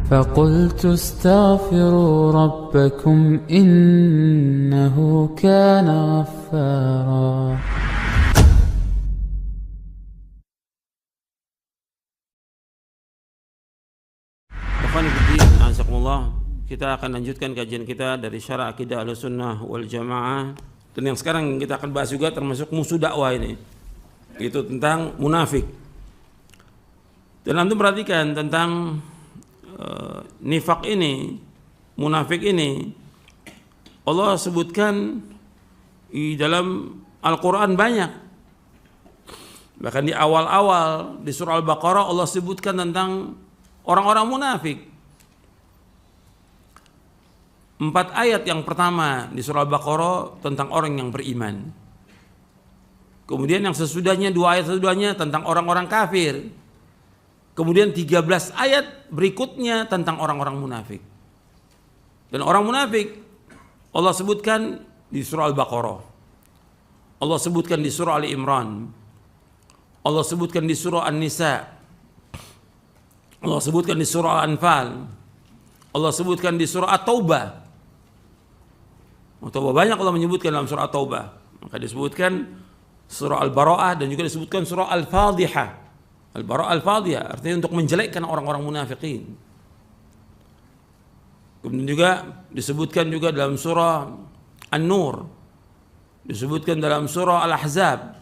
فقلت استغفروا ربكم إنه كان غفارا. Kita akan lanjutkan kajian kita dari Syarah Aqidah Ahlussunnah wal Jamaah. Dan yang sekarang kita akan bahas juga termasuk musuh dakwah ini, itu tentang munafik. Dan antum perhatikan tentang nifak ini, munafik ini, Allah sebutkan di dalam Al-Quran banyak. Bahkan di awal-awal di surah Al-Baqarah Allah sebutkan tentang orang-orang munafik. 4 ayat yang pertama di surah Al-Baqarah tentang orang yang beriman. Kemudian yang sesudahnya 2 ayat sesudahnya tentang orang-orang kafir. Kemudian 13 ayat berikutnya tentang orang-orang munafik. Dan orang munafik Allah sebutkan di surah Al-Baqarah. Allah sebutkan di surah Ali Imran. Allah sebutkan di surah An-Nisa. Allah sebutkan di surah Al-Anfal. Allah sebutkan di surah At-Taubah. Banyak Allah menyebutkan dalam surah At-Taubah. Maka disebutkan surah Al-Bara'ah dan juga disebutkan surah Al-Fadhihah. Al-Bara'ah Al-Fadhihah artinya untuk menjelekkan orang-orang munafikin. Kemudian juga disebutkan juga dalam surah An-Nur. Disebutkan dalam surah Al-Ahzab.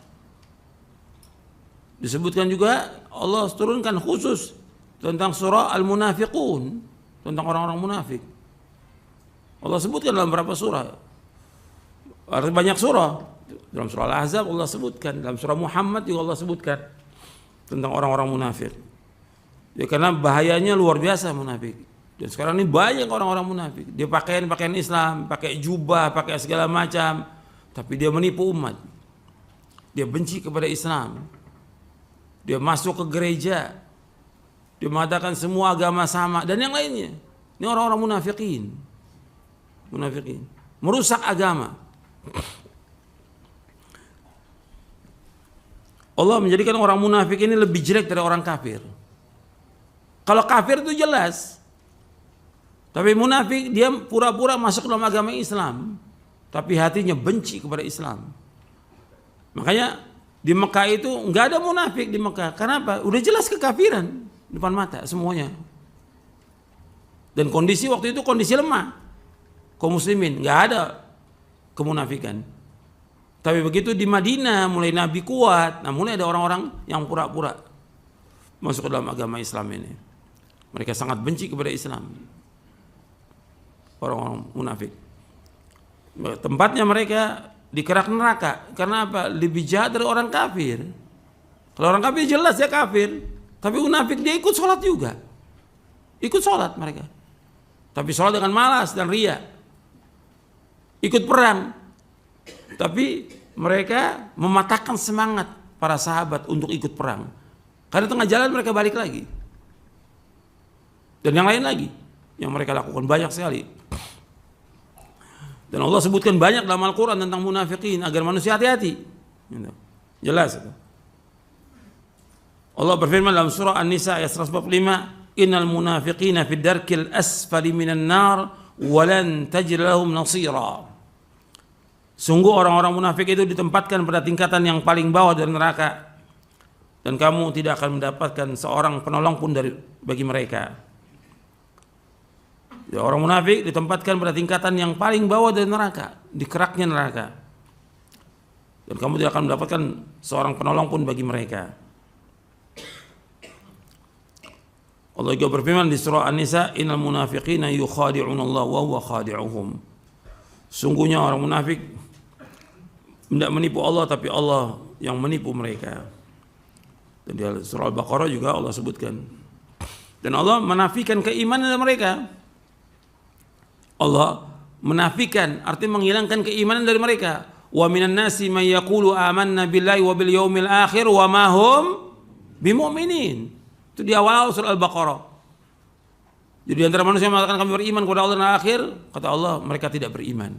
Disebutkan juga Allah turunkan khusus tentang surah Al-Munafiqun, tentang orang-orang munafik. Allah sebutkan dalam beberapa surah. Artinya banyak surah. Dalam surah Al-Ahzab Allah sebutkan, dalam surah Muhammad juga Allah sebutkan tentang orang-orang munafik. Ya, karena bahayanya luar biasa munafik. Dan sekarang ini banyak orang-orang munafik. Dia pakaian Islam, pakai jubah, pakai segala macam, tapi dia menipu umat. Dia benci kepada Islam. Dia masuk ke gereja. Dia mengatakan semua agama sama dan yang lainnya. Ini orang-orang munafikin. Merusak agama. Allah menjadikan orang munafik ini lebih jelek dari orang kafir. Kalau kafir itu jelas. Tapi munafik dia pura-pura masuk dalam agama Islam, tapi hatinya benci kepada Islam. Makanya di Mekah itu nggak ada munafik di Mekah. Kenapa? Udah jelas kekafiran depan mata semuanya. Dan kondisi waktu itu kondisi lemah. Kaum muslimin nggak ada kemunafikan. Tapi begitu di Madinah mulai Nabi kuat, nah mulai ada orang-orang yang pura-pura masuk ke dalam agama Islam ini. Mereka sangat benci kepada Islam. Orang-orang munafik. Tempatnya mereka di kerak neraka. Karena apa? Lebih jahat dari orang kafir. Kalau orang kafir jelas ya kafir. Tapi munafik dia ikut sholat juga. Ikut sholat mereka. Tapi sholat dengan malas dan ria. Ikut perang. Tapi mereka mematahkan semangat para sahabat untuk ikut perang. Karena tengah jalan mereka balik lagi. Dan yang lain lagi. Yang mereka lakukan banyak sekali. Dan Allah sebutkan banyak dalam Al-Quran tentang munafikin. Agar manusia hati-hati. Jelas itu. Allah berfirman dalam surah An-Nisa ayat 145. Innal munafiqina fid darkil asfali minan nar. Walan tajid lahum nasira. Sungguh orang-orang munafik itu ditempatkan pada tingkatan yang paling bawah dari neraka. Dan kamu tidak akan mendapatkan seorang penolong pun bagi mereka. Ya, orang munafik ditempatkan pada tingkatan yang paling bawah dari neraka. Di keraknya neraka. Dan kamu tidak akan mendapatkan seorang penolong pun bagi mereka. Allah juga berfirman di surah An-Nisa, Innal munafiqina yukhadi'unallah wa huwa khadi'uhum. Sungguhnya orang munafik tidak menipu Allah, tapi Allah yang menipu mereka. Dan di surah Al-Baqarah juga Allah sebutkan. Dan Allah menafikan keimanan dari mereka. Allah menafikan, artinya menghilangkan keimanan dari mereka. Wa minan nasi may yaqulu amanna billahi wa bil yaumil akhir wa ma hum bimu'minin. Itu di awal surah Al-Baqarah. Jadi antara manusia yang mengatakan kami beriman kepada Allah dan akhir, kata Allah mereka tidak beriman.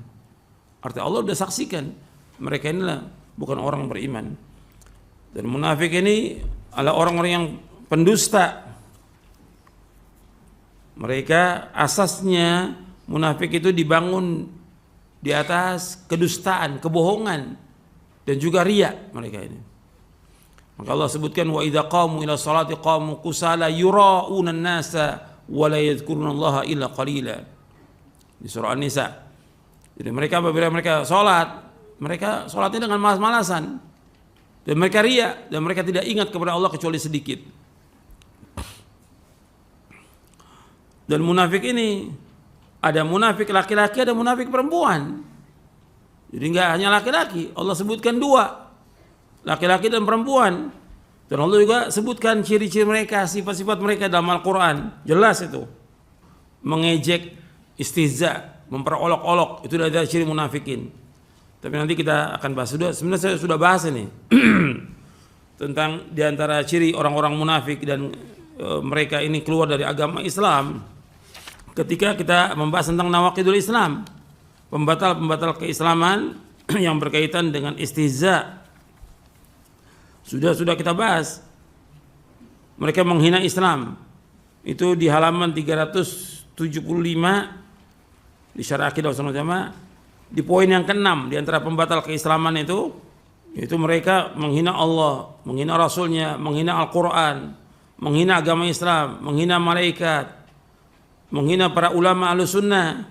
Artinya Allah sudah saksikan mereka inilah bukan orang beriman. Dan munafik ini adalah orang-orang yang pendusta. Mereka asasnya munafik itu dibangun di atas kedustaan, kebohongan dan juga riya mereka ini. Maka Allah sebutkan wa idza qamu ila sholati qamu kusala yura'una an-nasa wa la yadhkurunallaha illa qalila. Di surah An-Nisa. Jadi mereka apabila mereka sholatnya dengan malas-malasan dan mereka riya dan mereka tidak ingat kepada Allah kecuali sedikit. Dan munafik ini ada munafik laki-laki, ada munafik perempuan. Jadi enggak hanya laki-laki, Allah sebutkan dua, laki-laki dan perempuan. Dan Allah juga sebutkan ciri-ciri mereka, sifat-sifat mereka dalam Al-Quran. Jelas itu. Mengejek, istihza, memperolok-olok, itu adalah ciri munafikin. Tapi nanti kita akan bahas. Sebenarnya saya sudah bahas ini tentang diantara ciri orang-orang munafik dan mereka ini keluar dari agama Islam. Ketika kita membahas tentang nawaqidul Islam, pembatal-pembatal keislaman yang berkaitan dengan istihza, sudah kita bahas. Mereka menghina Islam. Itu di halaman 375 di Syarah Aqidah Ahlussunnah wal Jamaah, di poin yang ke-6 di antara pembatal keislaman itu, yaitu mereka menghina Allah, menghina Rasulnya, menghina Al-Quran, menghina agama Islam, menghina malaikat, menghina para ulama Ahlussunnah,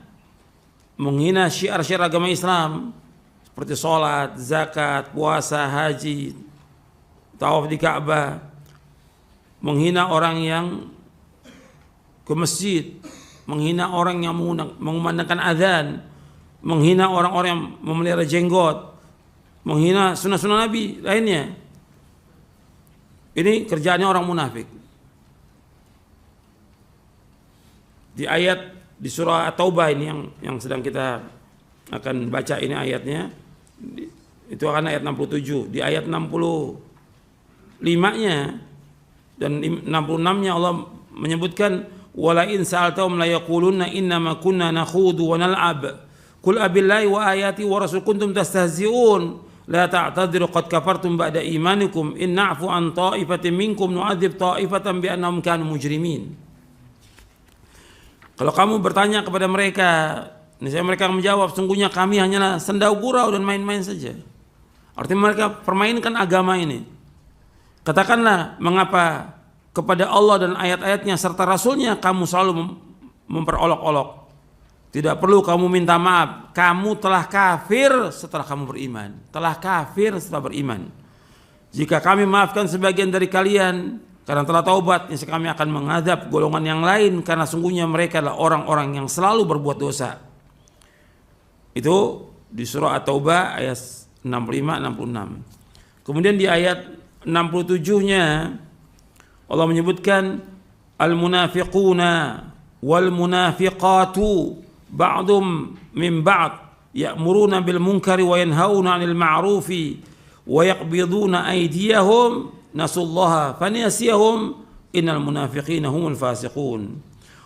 menghina syiar-syiar agama Islam seperti sholat, zakat, puasa, haji, tawaf di Ka'bah, menghina orang yang ke masjid, menghina orang yang mengumandangkan azan, menghina orang-orang yang memelihara jenggot, menghina sunnah-sunnah Nabi lainnya. Ini kerjaannya orang munafik. Di ayat di surah At-Taubah ini yang sedang kita akan baca ini ayatnya, itu akan ayat 67. Di ayat 65-nya dan 66-nya Allah menyebutkan wala in sa'altahum la yaquluna innama kunna nakhudu wa nal'ab qul abillahi wa ayati wa rasul kuntum tastahzi'un la ta'tadiru qad kafartum ba'da imanikum in na'fu an ta'ifatin minkum nu'adzib ta'ifatan bi annahum kanu mujrimin. Kalau kamu bertanya kepada mereka, niscaya mereka menjawab, sungguhnya kami hanyalah sendau gurau dan main-main saja. Artinya mereka permainkan agama ini. Katakanlah, mengapa kepada Allah dan ayat-ayatnya serta Rasulnya kamu selalu memperolok-olok? Tidak perlu kamu minta maaf. Kamu telah kafir setelah kamu beriman. Telah kafir setelah beriman. Jika kami maafkan sebagian dari kalian karena telah taubat, kami akan mengadab golongan yang lain karena sungguhnya mereka adalah orang-orang yang selalu berbuat dosa. Itu di surah At-Taubah ayat 65-66. Kemudian di ayat 67-nya Allah menyebutkan al-munafiquna wal munafiqatu ba'dhum min ba'd ya'muruna bil munkari wa yanhauna 'anil ma'rufi wa yaqbiduna aydiyahum nasullaha faniyasiyahum innal munafiqina humul fasiqun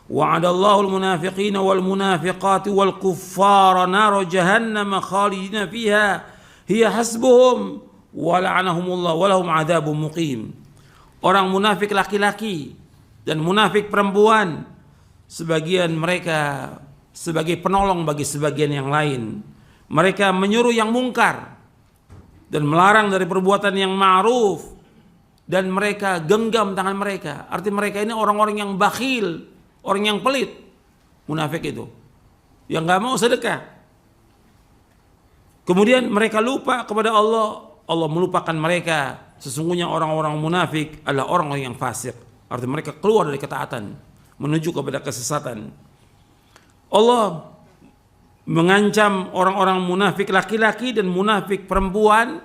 wa'adallahu al munafiqina wal munafiqati wal kuffara nar jahannam khalidina fiha hiya hasbuhum wa la'anahumullah wa lahum adzabun muqim. Orang munafik laki-laki dan munafik perempuan, sebagian mereka sebagai penolong bagi sebagian yang lain. Mereka menyuruh yang mungkar dan melarang dari perbuatan yang ma'ruf, dan mereka genggam tangan mereka. Arti mereka ini orang-orang yang bakhil, orang yang pelit. Munafik itu yang gak mau sedekah. Kemudian mereka lupa kepada Allah. Allah melupakan mereka. Sesungguhnya orang-orang munafik adalah orang-orang yang fasik. Arti mereka keluar dari ketaatan menuju kepada kesesatan. Allah mengancam orang-orang munafik laki-laki dan munafik perempuan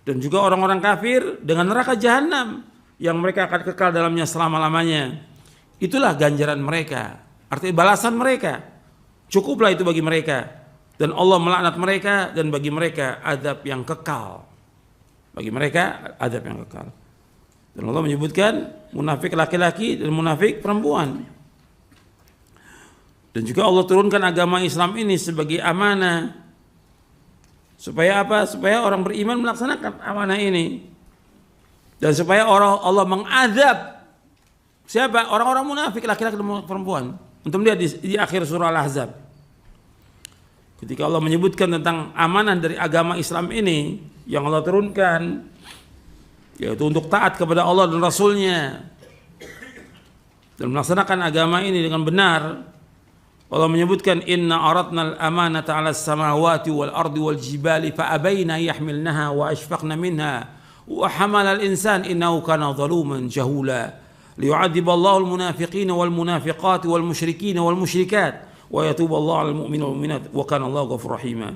dan juga orang-orang kafir dengan neraka jahanam yang mereka akan kekal dalamnya selama-lamanya. Itulah ganjaran mereka, artinya balasan mereka. Cukuplah itu bagi mereka. Dan Allah melaknat mereka dan bagi mereka azab yang kekal. Bagi mereka azab yang kekal. Dan Allah menyebutkan munafik laki-laki dan munafik perempuan. Dan juga Allah turunkan agama Islam ini sebagai amanah. Supaya apa? Supaya orang beriman melaksanakan amanah ini. Dan supaya Allah mengazab siapa? Orang-orang munafik laki-laki dan perempuan. Untuk melihat di akhir surah Al-Ahzab, ketika Allah menyebutkan tentang amanah dari agama Islam ini yang Allah turunkan, yaitu untuk taat kepada Allah dan Rasulnya dan melaksanakan agama ini dengan benar. Allah menyebutkan inna aradna al-amanata 'ala as-samawati wal ardi wal jibali fa abaina yahmilnaha wa ashfaqna minha wa hamala al-insan innahu kana zaluman jahula liyu'adzib Allahu al-munafiqina wal munafiqati wal musyrikina wal musyrikat wa yatubu Allahu 'alal mu'minina wal mu'minat wa kana Allahu ghafurur rahim.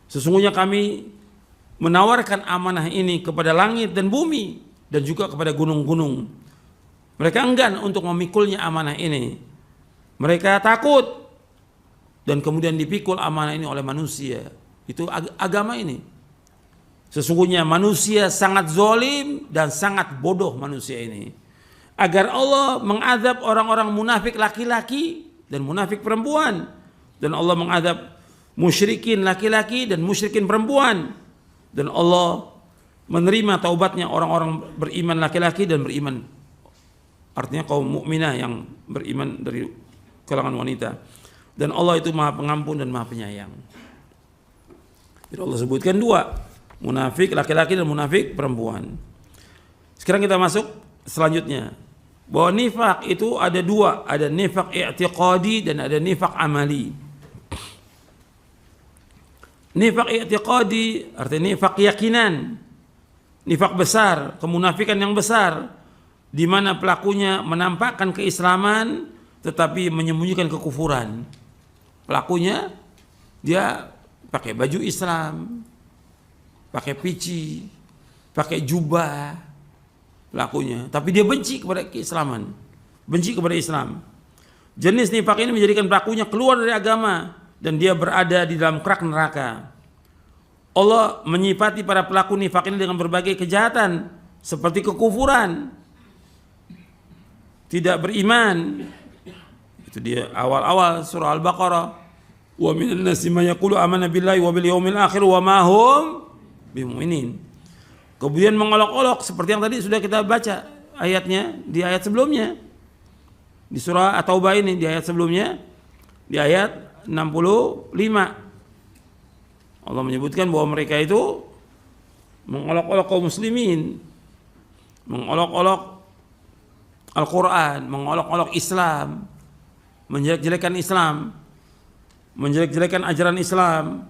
Sesungguhnya kami menawarkan amanah ini kepada langit dan bumi dan juga kepada gunung-gunung. Mereka enggan untuk memikulnya amanah ini. Mereka takut dan kemudian dipikul amanah ini oleh manusia. Itu agama ini. Sesungguhnya manusia sangat zalim dan sangat bodoh manusia ini. Agar Allah mengadab orang-orang munafik laki-laki dan munafik perempuan, dan Allah mengadab musyrikin laki-laki dan musyrikin perempuan, dan Allah menerima taubatnya orang-orang beriman laki-laki dan beriman, artinya kaum mukminah yang beriman dari kalangan wanita, dan Allah itu Maha Pengampun dan Maha Penyayang. Jadi Allah sebutkan dua, munafik laki-laki dan munafik perempuan. Sekarang kita masuk selanjutnya, bahwa nifak itu ada dua, ada nifak i'tiqadi dan ada nifak amali. Nifak i'tiqadi artinya nifak keyakinan, nifak besar, kemunafikan yang besar, di mana pelakunya menampakkan keislaman tetapi menyembunyikan kekufuran. Pelakunya dia pakai baju Islam, pakai pici, pakai jubah, pelakunya, tapi dia benci kepada keislaman, benci kepada Islam. Jenis nifak ini menjadikan pelakunya keluar dari agama dan dia berada di dalam kerak neraka. Allah menyifati para pelaku nifak ini dengan berbagai kejahatan seperti kekufuran, tidak beriman. Itu dia awal-awal surah Al-Baqarah. Wa minan nasi may yaqulu amanna billahi wa bil yaumil akhir wa ma hum bimu'minin. Kemudian mengolok-olok seperti yang tadi sudah kita baca ayatnya di ayat sebelumnya. Di surah At-Taubah ini di ayat sebelumnya, di ayat 65. Allah menyebutkan bahwa mereka itu mengolok-olok kaum muslimin, mengolok-olok Al-Quran, mengolok-olok Islam, menjelek-jelekan Islam, menjelek-jelekan ajaran Islam,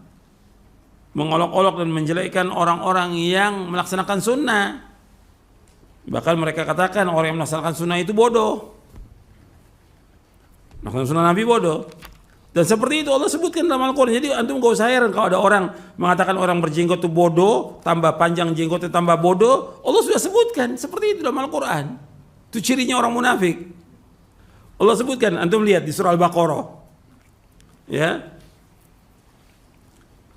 mengolok-olok dan menjelekkan orang-orang yang melaksanakan sunnah. Bahkan mereka katakan orang yang melaksanakan sunnah itu bodoh, melaksanakan sunnah Nabi bodoh. Dan seperti itu Allah sebutkan dalam Al-Quran. Jadi antum gak usah heran kalau ada orang mengatakan orang berjenggot itu bodoh, tambah panjang jenggotnya tambah bodoh. Allah sudah sebutkan seperti itu dalam Al-Quran. Itu cirinya orang munafik. Allah sebutkan, antum lihat di surah Al-Baqarah. Ya.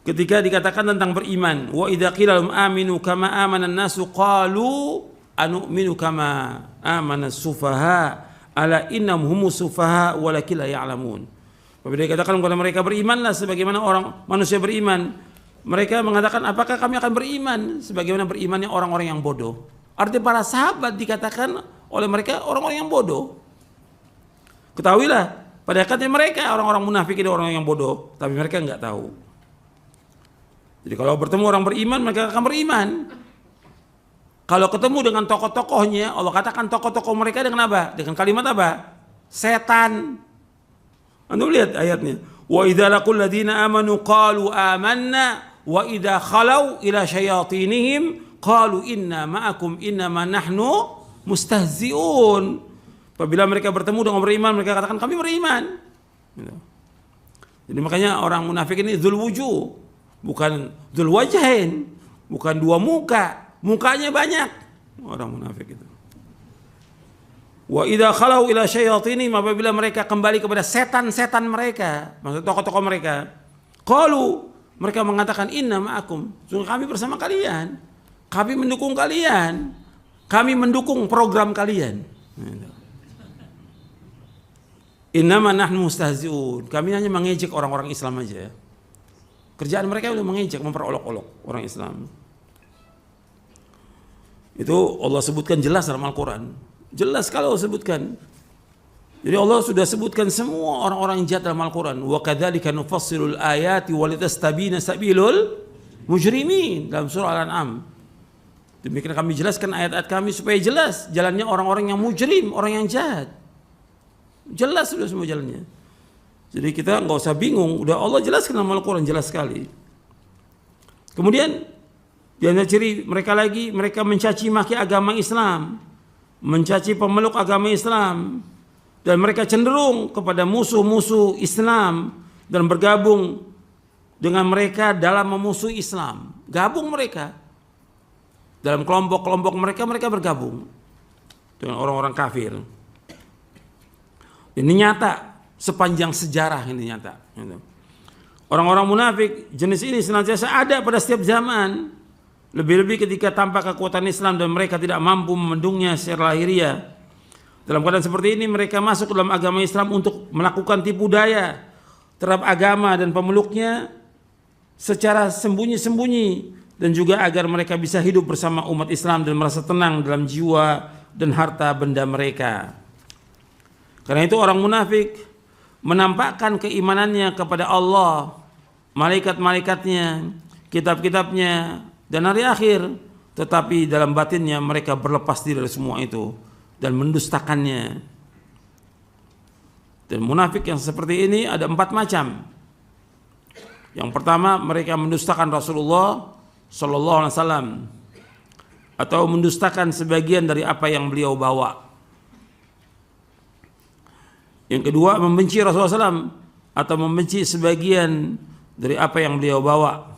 Ketika dikatakan tentang beriman, wa idza qila lahum aminu kama amana an-nasu qalu anu'minu kama amana as-sufaha ala innahum humus sufaha walakin la ya'lamun. Apabila dikatakan kepada mereka berimanlah sebagaimana orang manusia beriman, mereka mengatakan apakah kami akan beriman sebagaimana berimannya orang-orang yang bodoh. Artinya para sahabat dikatakan oleh mereka orang-orang yang bodoh. Ketahuilah pada hakikatnya mereka orang-orang munafik itu orang yang bodoh, tapi mereka enggak tahu. Jadi kalau bertemu orang beriman mereka akan beriman. Kalau ketemu dengan tokoh-tokohnya, Allah katakan tokoh-tokoh mereka dengan apa? Dengan kalimat apa? Setan. Anda lihat ayatnya. Wa idza laqul ladzina amanu qalu amanna wa idza khalau ila syayatinihim qalu inna ma'akum innama nahnu mustahzi'un. Apabila mereka bertemu dengan beriman, mereka katakan kami beriman. Jadi makanya orang munafik ini dzul wujuh, bukan dzul wajhain, bukan dua muka, mukanya banyak orang munafik itu. Wa idza khalau ila syayatinihim, apabila mereka kembali kepada setan-setan mereka, maksud tokoh-tokoh mereka, qalu, mereka mengatakan inna ma'akum, sungguh kami bersama kalian, kami mendukung kalian, kami mendukung program kalian. Innama nahnu mustahzi'un, kami hanya mengejek orang-orang Islam aja. Kerjaan mereka udah mengejek, memperolok-olok orang Islam. Itu Allah sebutkan jelas dalam Al-Quran. Jelas kalau Allah sebutkan. Jadi Allah sudah sebutkan semua orang-orang yang jahat dalam Al-Quran. Wa kadzalika nufassilul ayati walitastabina sabilul mujrimin dalam surah Al-An'am. Demikian kami jelaskan ayat-ayat kami supaya jelas jalannya orang-orang yang mujrim, orang yang jahat. Jelas sudah semua jalannya. Jadi kita nggak usah bingung, udah Allah jelaskan dalam Al-Quran jelas sekali. Kemudian di antara ciri mereka lagi, mereka mencaci maki agama Islam, mencaci pemeluk agama Islam, dan mereka cenderung kepada musuh-musuh Islam dan bergabung dengan mereka dalam memusuhi Islam. Gabung mereka dalam kelompok-kelompok mereka bergabung dengan orang-orang kafir. Ini nyata sepanjang sejarah, ini nyata. Orang-orang munafik jenis ini senantiasa ada pada setiap zaman. Lebih-lebih ketika tampak kekuatan Islam dan mereka tidak mampu membendungnya secara lahiriah. Dalam keadaan seperti ini mereka masuk dalam agama Islam untuk melakukan tipu daya terhadap agama dan pemeluknya secara sembunyi-sembunyi, dan juga agar mereka bisa hidup bersama umat Islam dan merasa tenang dalam jiwa dan harta benda mereka. Karena itu orang munafik menampakkan keimanannya kepada Allah, malaikat-malaikatnya, kitab-kitabnya, dan hari akhir, tetapi dalam batinnya mereka berlepas diri dari semua itu dan mendustakannya. Dan munafik yang seperti ini ada 4 macam. Yang pertama, mereka mendustakan Rasulullah Sallallahu Alaihi Wasallam atau mendustakan sebagian dari apa yang beliau bawa. Yang kedua, membenci Rasulullah SAW atau membenci sebagian dari apa yang beliau bawa.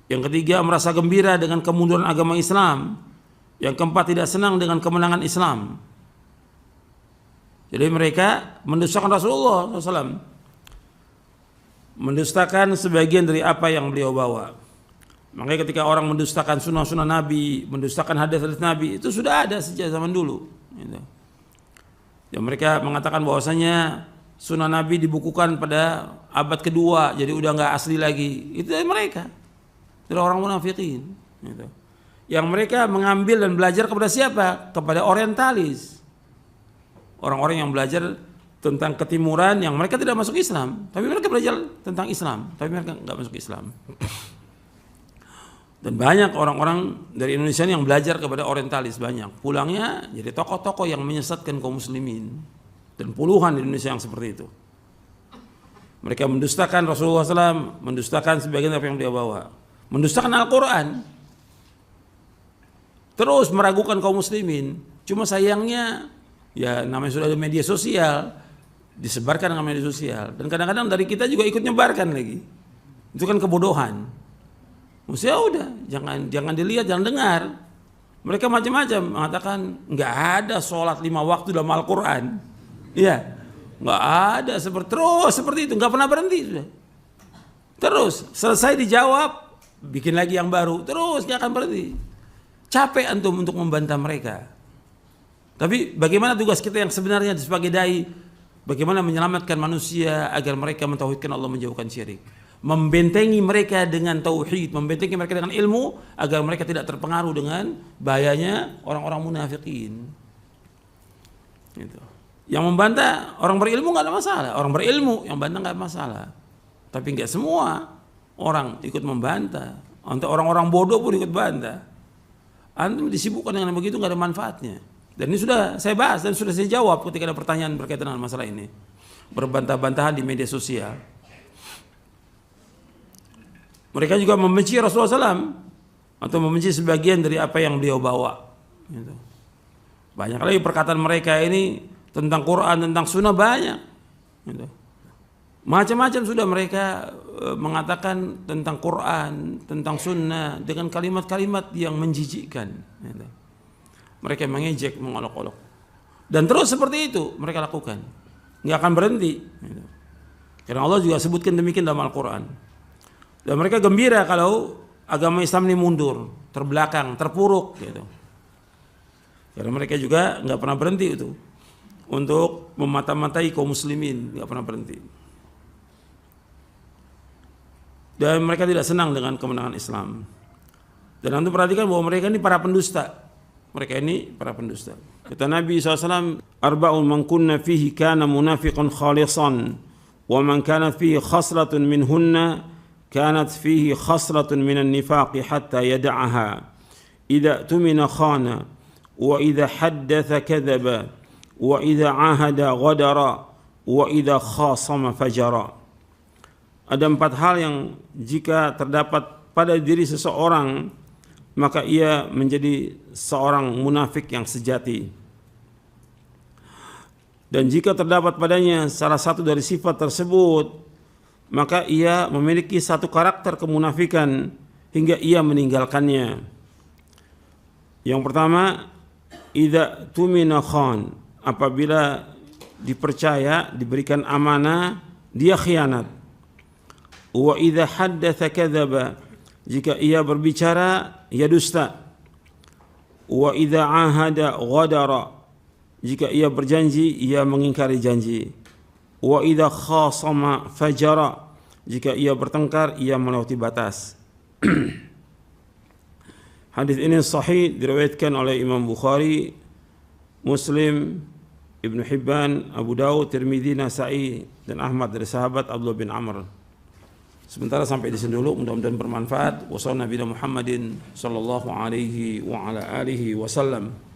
Yang ketiga, merasa gembira dengan kemunduran agama Islam. Yang keempat, tidak senang dengan kemenangan Islam. Jadi mereka mendustakan Rasulullah SAW, mendustakan sebagian dari apa yang beliau bawa. Makanya ketika orang mendustakan sunnah-sunnah Nabi, mendustakan hadis-hadis Nabi, itu sudah ada sejak zaman dulu. Dan mereka mengatakan bahwasanya sunnah Nabi dibukukan pada abad kedua, jadi udah nggak asli lagi. Itu dari mereka, dari orang munafikin. Yang mereka mengambil dan belajar kepada siapa? Kepada orientalis, orang-orang yang belajar tentang ketimuran, yang mereka tidak masuk Islam, tapi mereka belajar tentang Islam, tapi mereka nggak masuk Islam. Dan banyak orang-orang dari Indonesia yang belajar kepada orientalis, banyak. Pulangnya jadi tokoh-tokoh yang menyesatkan kaum muslimin. Dan puluhan di Indonesia yang seperti itu. Mereka mendustakan Rasulullah SAW, mendustakan sebagian apa yang dia bawa, mendustakan Al-Quran, terus meragukan kaum muslimin. Cuma sayangnya, ya namanya sudah ada media sosial, disebarkan dengan media sosial. Dan kadang-kadang dari kita juga ikut nyebarkan lagi. Itu kan kebodohan. Maksudnya udah, jangan dilihat, jangan dengar. Mereka macam-macam mengatakan nggak ada sholat 5 waktu dalam Al-Quran. Iya, nggak ada seperti itu, nggak pernah berhenti sudah. Terus selesai dijawab, bikin lagi yang baru, terus nggak akan berhenti. Capek antum untuk membantah mereka. Tapi bagaimana tugas kita yang sebenarnya sebagai dai? Bagaimana menyelamatkan manusia agar mereka mentauhidkan Allah, menjauhkan syirik? Membentengi mereka dengan tauhid, membentengi mereka dengan ilmu agar mereka tidak terpengaruh dengan bahayanya orang-orang munafikin. Gitu. Yang membantah orang berilmu nggak ada masalah, orang berilmu yang bantah nggak ada masalah. Tapi nggak semua orang ikut membantah. Untuk orang-orang bodoh pun ikut bantah. Antum disibukkan dengan begitu nggak ada manfaatnya. Dan ini sudah saya bahas dan sudah saya jawab ketika ada pertanyaan berkaitan dengan masalah ini. Berbantah-bantahan di media sosial. Mereka juga membenci Rasulullah SAW atau membenci sebagian dari apa yang beliau bawa. Gitu. Banyak lagi perkataan mereka ini tentang Quran, tentang Sunnah banyak. Gitu. Macam-macam sudah mereka mengatakan tentang Quran, tentang Sunnah dengan kalimat-kalimat yang menjijikkan. Gitu. Mereka mengejek, mengolok-olok. Dan terus seperti itu mereka lakukan. Nggak akan berhenti. Gitu. Karena Allah juga sebutkan demikian dalam Al-Quran. Dan mereka gembira kalau agama Islam ini mundur, terbelakang, terpuruk gitu. Karena mereka juga nggak pernah berhenti itu untuk memata-matai kaum muslimin, nggak pernah berhenti. Dan mereka tidak senang dengan kemenangan Islam. Dan antum perhatikan bahwa mereka ini para pendusta. Mereka ini para pendusta. Kata Nabi SAW, arba'un man kunna fihi kana munafiqan khalisan, wa man kanat fihi khaslatun minhunna kanat fihi khaslatun minan nifaqi hatta yada'aha. Idza tumina khana, wa idza haddatha kadzaba, wa idza ahada ghadara, wa idza khasama fajara. Ada 4 hal yang jika terdapat pada diri seseorang, maka ia menjadi seorang munafik yang sejati. Dan jika terdapat padanya salah satu dari sifat tersebut, maka ia memiliki satu karakter kemunafikan hingga ia meninggalkannya. Yang pertama, idza tumina khan, apabila dipercaya, diberikan amanah, dia khianat. Wa idza haddatsa kadzaba, jika ia berbicara, ia dusta. Wa idza ahada ghadara, jika ia berjanji, ia mengingkari janji. Wa idza khasama fajara, jika ia bertengkar, ia melewati batas. Hadis ini sahih, diriwayatkan oleh Imam Bukhari, Muslim, Ibnu Hibban, Abu Daud, Tirmidzi, Nasa'i, dan Ahmad dari sahabat Abdullah bin Amr. Sementara sampai di sini dulu, mudah-mudahan bermanfaat. Wassalamualaikum warahmatullahi wabarakatuh.